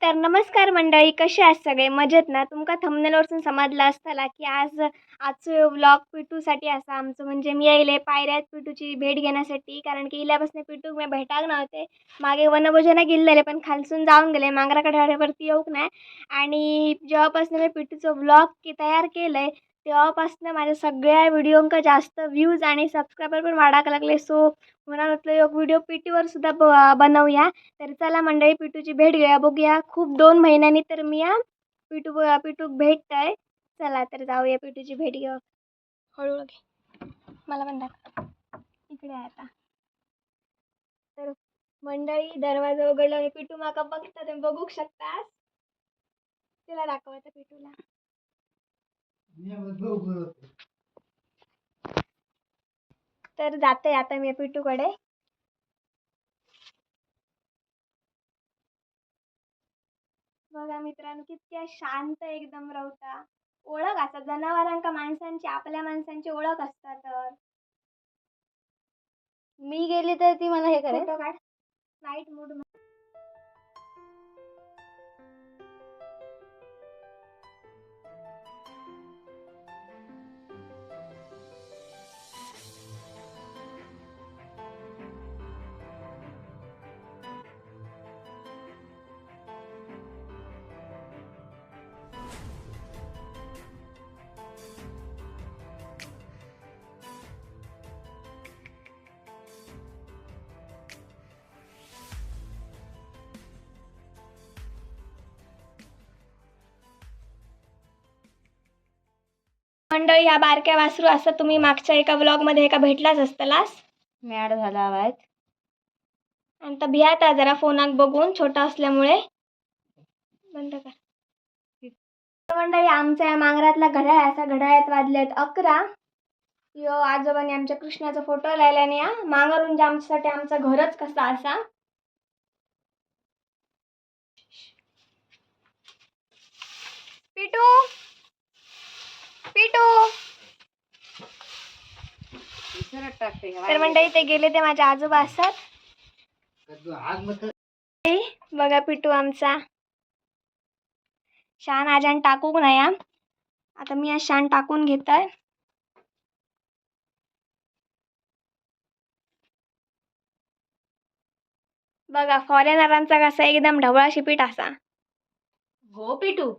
तर नमस्कार मंडळी, कसे आहात सगळे? मजेत ना? तुमका थंबनेलवरून समजलं असताला की आजचो व्लॉग पिटूसाठी असा आमचं म्हणजे मी येईल पायऱ्यात पिटूची भेट घेण्यासाठी, कारण की इल्यापासून पिटूक मी भेटाक नव्हते. मागे वनभोजना गेलेले पण खालसून जाऊन गेले, मांगराकडे येऊक नाही. आणि जेव्हापासून मी पिटूचं व्लॉग तयार केलंय तेव्हापासून माझ्या सगळ्या व्हिडिओंका जास्त व्ह्यूज आणि सबस्क्रायबर पण वाढायला लागले. सो म्हणून म्हटलं एक व्हिडिओ पीटीवर सुद्धा बनवूया. तर चला मंडळी, पिटूची भेट घेऊया, बघूया. खूप 2 महिन्यांनी तर मी पिटूक भेटतंय. चला तर जाऊया पिटूची भेट घेऊ. हळूहळू घे, मला पण दाखव. इकडे आहे आता. तर मंडळी, दरवाजा उघडला आणि पिटू माका बघता, तुम्ही बघू शकता. तिला दाखवायचं पिटूला. तर जाते आता मी पिटूकडे. बघा मित्रांनो, किती शांत एकदम रवता. ओळख असतात जनावरांका माणसांची, आपल्या माणसांची ओळख असतात. तर मी गेली तर ती मला हे करेल. फोटो काढ नाईट मूड. मंडळी, ह्या बारक्या वासरू असं तुम्ही मागच्या एका व्लॉगमध्ये एका भेटलाच असतलास. मॅड झाला आवाज. आणि तर भियाता जरा फोनाक बघून, छोटा असल्यामुळे. बंद कर. मंडळी, आमच्या या मांगरातला घड्याळ असा, घड्याळात वाजलेत 11. यो आजोबांनी आमच्या कृष्णाचा फोटो लायल्याने या मांगरून आमच्यासाठी आमचं घरच कसा असा. पिटू पिटू. तर मंडळी, ते गेले ते माझे आजोबा असतात. बघा पिटू आमचा शान आजान टाकूक नाही. आता मी आज शान टाकून घेत आहे. बघा फॉरेनरांचा कसा एकदम ढवळा शिपीट असा. हो पिटू.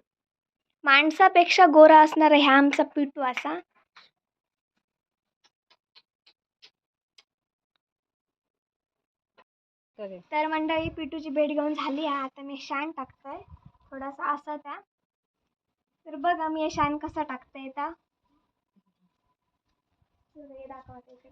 माणसापेक्षा गोरा असणार ह्या आमचा पिटू असा. तर मंडळी, पिटूची भेट घेऊन झाली आहे. आता मी शान टाकतोय थोडासा असा त्या. तर बघा मी हे शान कसा टाकतोय आता. दाखवते इकडे.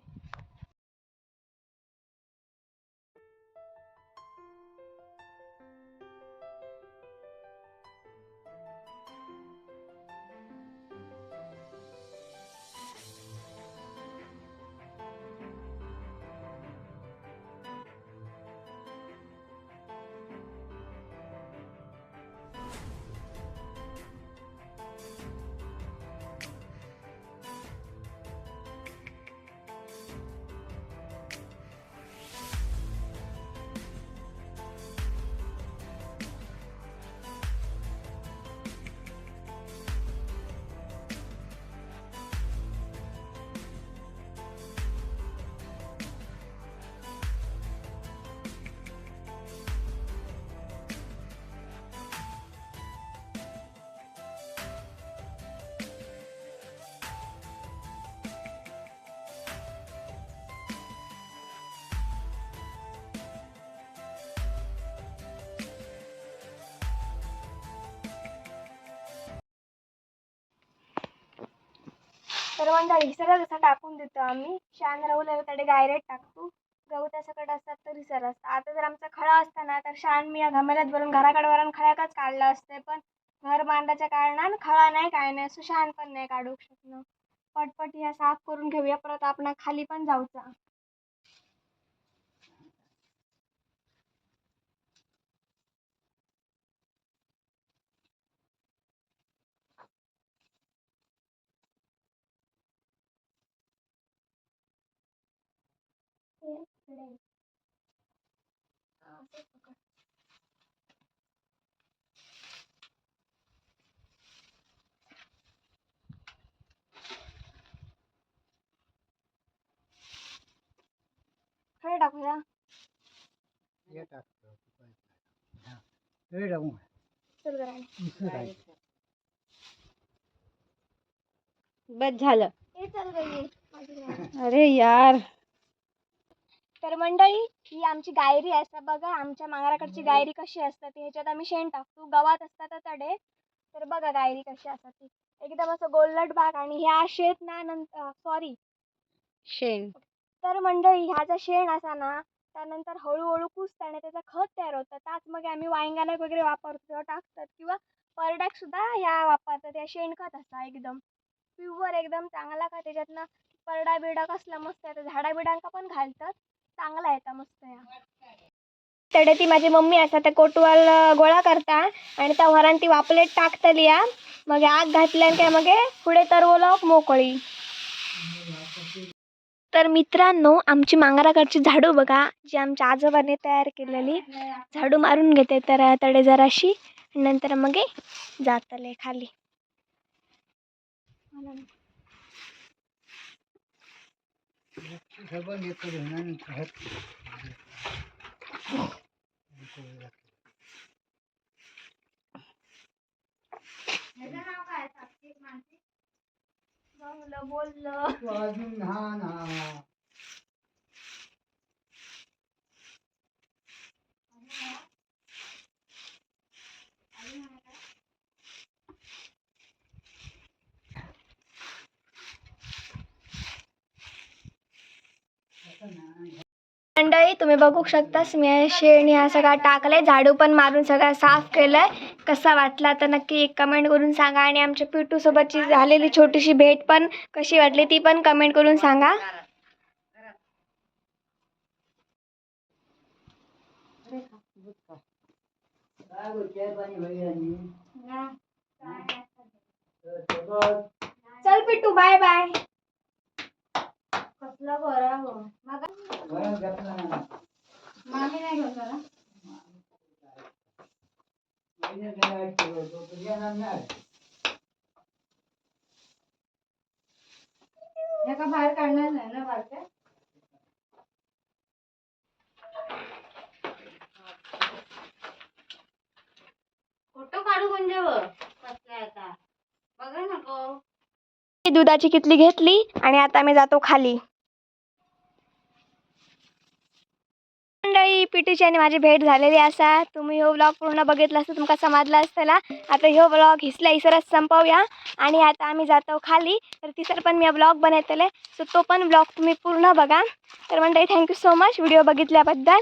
तर मंडळी, सरळ जसं टाकून देतो आम्ही. शान राहू तडे डायरेक्ट टाकतो. गहू सकट असतात तरी सर असतात. आता जर आमचा खळा असता ना, तर शान मी या घमेल्यात भरून घराकडे वरून खळ्याकच काढलं असते. पण घर बांधायच्या कारणानं खळा नाही, काय नाही, असं शान पण नाही काढू शकणं. पटपट ह्या साफ करून घेऊया, परत आपण खाली पण जाऊचा. टाकूया. चल घराने. बस झालं. हे चल गं ये. माझी गाय. अरे यार. तर मंडळी ही आमची गायरी असतात बघा. आमच्या मांगराकडची गायरी कशी असतात ती ह्याच्यात आम्ही शेण टाकतो. गवात असतात तडे. तर बघा गायरी कशी असतात ती एकदम असं गोल्लट भाग. आणि ह्या शेत ना नंतर सॉरी शेण. तर मंडळी ह्या जर शेण असा ना त्यानंतर हळूहळू कुसताना त्याचं खत तयार होतं. त्याच मग आम्ही वांग्याला वगैरे वापरतो किंवा टाकतात किंवा परड्याक सुद्धा ह्या वापरतात. या शेणखत असा एकदम प्युअर एकदम चांगला का त्याच्यातनं परडा बिडा कसला मस्त येतं. झाडा बिडांका पण घालतात चांगला येतं मस्त. या तडे ती माझी मम्मी असा त्या कोटवाल गोळा करता आणि त्या वरान ती वापलेट टाकतली या. मग आग घातल्यान काय मग पुढे तरवलोक मोकळी. तर मित्रांनो आमची मांगराकडची झाडू बघा जी आमच्या आजोबाने तयार केलेली. झाडू मारून घेते तर तडे जराशी नंतर मग जातले खाली. बोललं मंडळी तुम्ही बघू शकता मी शेण ह्या सगळा टाकलंय. झाडू पण मारून सगळा साफ केलंय. कसा वाटला तर नक्की एक कमेंट करून सांगा. आणि आमच्या पिटू सोबतची झालेली छोटीशी भेट पण कशी वाटली ती पण कमेंट करून सांगा. चल पिटू बाय बाय. कसला बरा हो. मामी नाही घेऊन जाणार. का बाहेर काढणार नाही ना बारक्या. फोटो काढू म्हणजे कसला आता बघा नको. दुधाची किटली घेतली आणि आता मी जातो खाली. मंडळी पिटूची आणि माझी भेट झालेली असा. तुम्ही ह्यो व्लॉग पूर्ण बघितला असता तुमका समजला असताना. आता ह्यो व्लॉग हिसला इसरच संपवूया आणि आता आम्ही जातो खाली. तर तिसर पण मी व्लॉग बनवतले सो तो पण व्लॉग तुम्ही पूर्ण बघा. तर मंडळी थँक्यू सो मच व्हिडिओ बघितल्याबद्दल.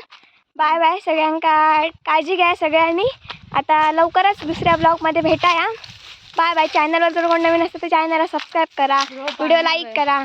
बाय बाय सगळ्यांका. काळजी घ्या सगळ्यांनी. आता लवकरच दुसऱ्या व्लॉगमध्ये भेटाया. Bye bye. चॅनलवर जर कोण नवीन असतं तर चॅनलला सबस्क्राईब करा. व्हिडिओ लाईक करा.